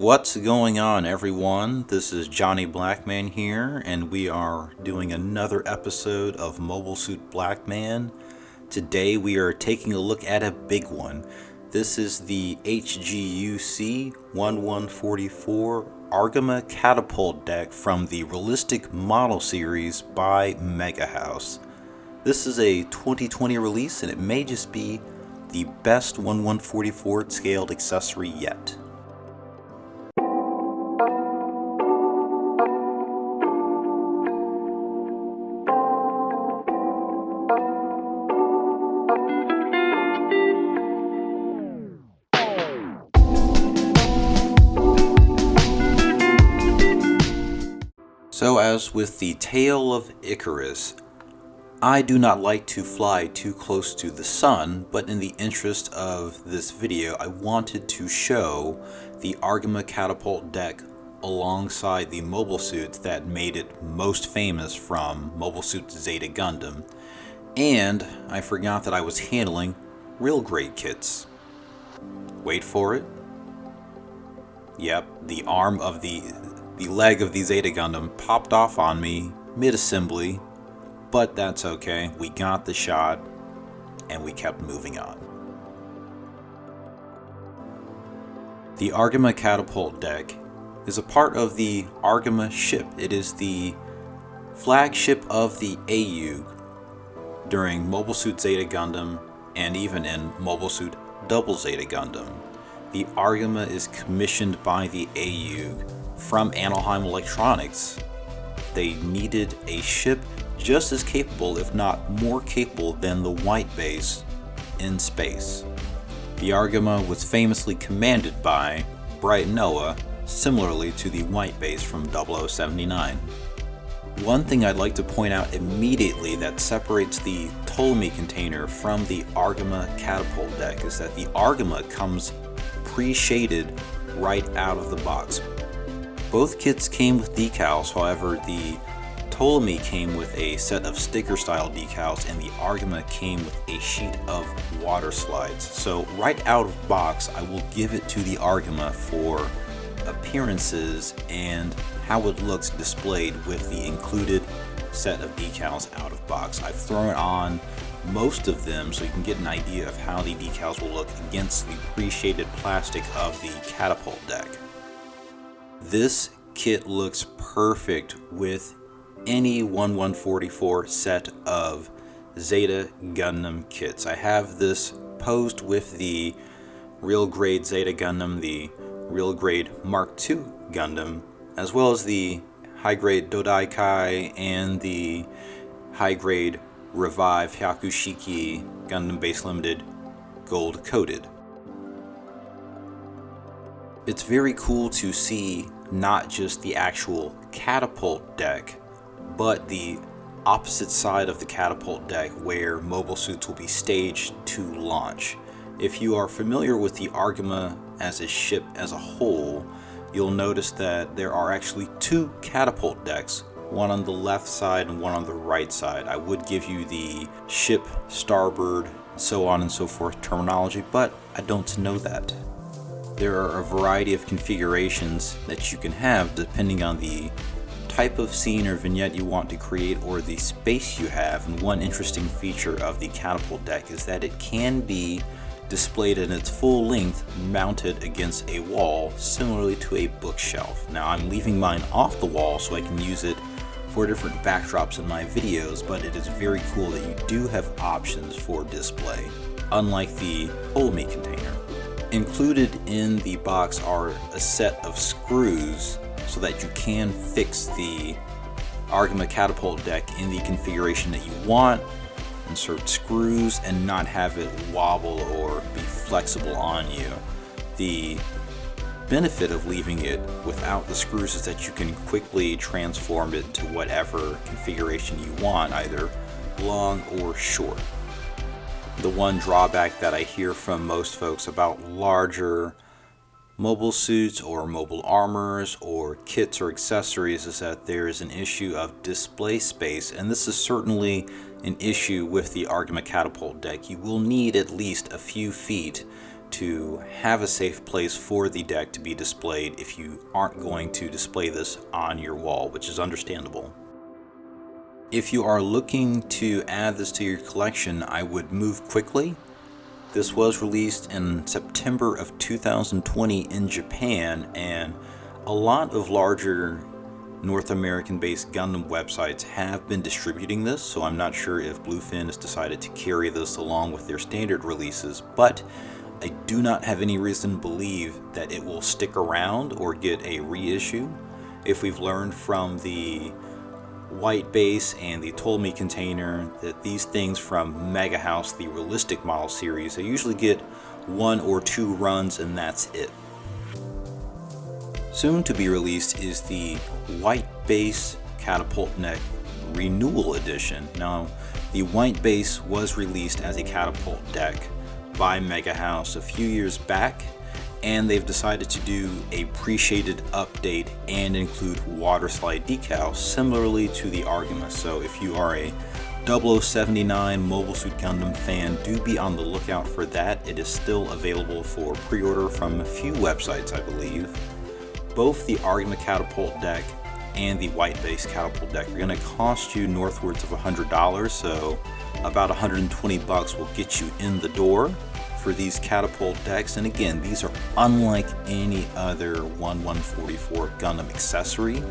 What's going on, everyone? This is Johnny Blackman here, and we are doing another episode of Mobile Suit Blackman. Today we are taking a look at a big one. This is the HGUC 1144 Argama Catapult deck from the Realistic Model series by MegaHouse. This is a 2020 release, and it may just be the best 1144 scaled accessory yet. So as with the Tale of Icarus, I do not like to fly too close to the sun, but in the interest of this video, I wanted to show the Argama Catapult deck alongside the mobile suits that made it most famous from Mobile Suit Zeta Gundam. And I forgot that I was handling real grade kits. Wait for it. Yep, the arm of the leg of the Zeta Gundam popped off on me mid-assembly, but that's okay. We got the shot and we kept moving on. The Argama Catapult deck is a part of the Argama ship. It is the flagship of the AU during Mobile Suit Zeta Gundam and even in Mobile Suit Double Zeta Gundam. The Argama is commissioned by the AU from Anaheim Electronics. They needed a ship just as capable, if not more capable, than the White Base in space. The Argama was famously commanded by Bright Noah, similarly to the White Base from 0079. One thing I'd like to point out immediately that separates the Ptolemaios Container from the Argama Catapult deck is that the Argama comes pre-shaded right out of the box. Both kits came with decals, however the Ptolemaios came with a set of sticker style decals and the Argama came with a sheet of water slides. So right out of box, I will give it to the Argama for appearances and how it looks displayed with the included set of decals out of box. I've thrown on most of them so you can get an idea of how the decals will look against the pre-shaded plastic of the Catapult deck. This kit looks perfect with any 1144 set of Zeta Gundam kits. I have this posed with the real grade Zeta Gundam, the real grade Mark II Gundam, as well as the high grade Dodaikai and the high grade Revive Hyakushiki Gundam Base Limited gold coated. It's very cool to see not just the actual Catapult deck, but the opposite side of the Catapult deck where mobile suits will be staged to launch. If you are familiar with the Argama as a ship as a whole, you'll notice that there are actually two Catapult decks, one on the left side and one on the right side. I would give you the ship, starboard, so on and so forth terminology, but I don't know that. There are a variety of configurations that you can have depending on the type of scene or vignette you want to create or the space you have. And one interesting feature of the Catapult deck is that it can be displayed in its full length mounted against a wall, similarly to a bookshelf. Now I'm leaving mine off the wall so I can use it for different backdrops in my videos, but it is very cool that you do have options for display, unlike the Ptolemaios Container. Included in the box are a set of screws so that you can fix the Argama Catapult deck in the configuration that you want, insert screws and not have it wobble or be flexible on you. The benefit of leaving it without the screws is that you can quickly transform it to whatever configuration you want, either long or short. The one drawback that I hear from most folks about larger mobile suits or mobile armors or kits or accessories is that there is an issue of display space, and this is certainly an issue with the Argama Catapult deck. You will need at least a few feet to have a safe place for the deck to be displayed if you aren't going to display this on your wall, which is understandable. If you are looking to add this to your collection, I would move quickly. This was released in September of 2020 in Japan, and a lot of larger North American-based Gundam websites have been distributing this, so I'm not sure if Bluefin has decided to carry this along with their standard releases, but I do not have any reason to believe that it will stick around or get a reissue. If we've learned from the white base and the Ptolemaios Container that these things from MegaHouse, the realistic model series, they usually get 1 or 2 runs and that's it. Soon to be released is the white base Catapult Neck Renewal Edition. Now, the white base was released as a Catapult deck by MegaHouse a few years back, and they've decided to do a pre-shaded update and include water slide decals similarly to the Argama. So if you are a 0079 Mobile Suit Gundam fan, do be on the lookout for that. It is still available for pre-order from a few websites, I believe. Both the Argama Catapult deck and the white base Catapult deck are going to cost you northwards of $100, so about 120 bucks will get you in the door for these Catapult decks. And again, these are unlike any other 1144 Gundam accessory.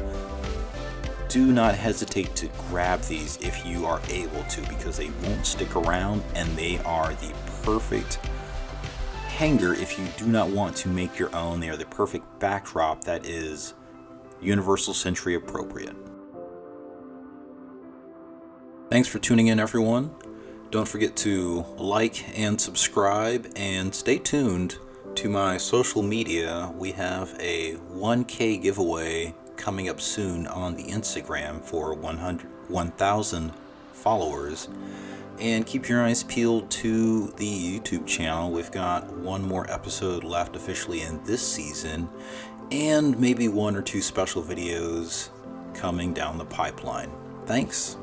Do not hesitate to grab these if you are able to, because they won't stick around and they are the perfect hanger if you do not want to make your own. They are the perfect backdrop that is Universal Century appropriate. Thanks for tuning in, everyone. Don't forget to like and subscribe, and stay tuned to my social media. We have a 1K giveaway coming up soon on the Instagram for 1,000 followers. And keep your eyes peeled to the YouTube channel. We've got one more episode left officially in this season, and maybe 1 or 2 special videos coming down the pipeline. Thanks.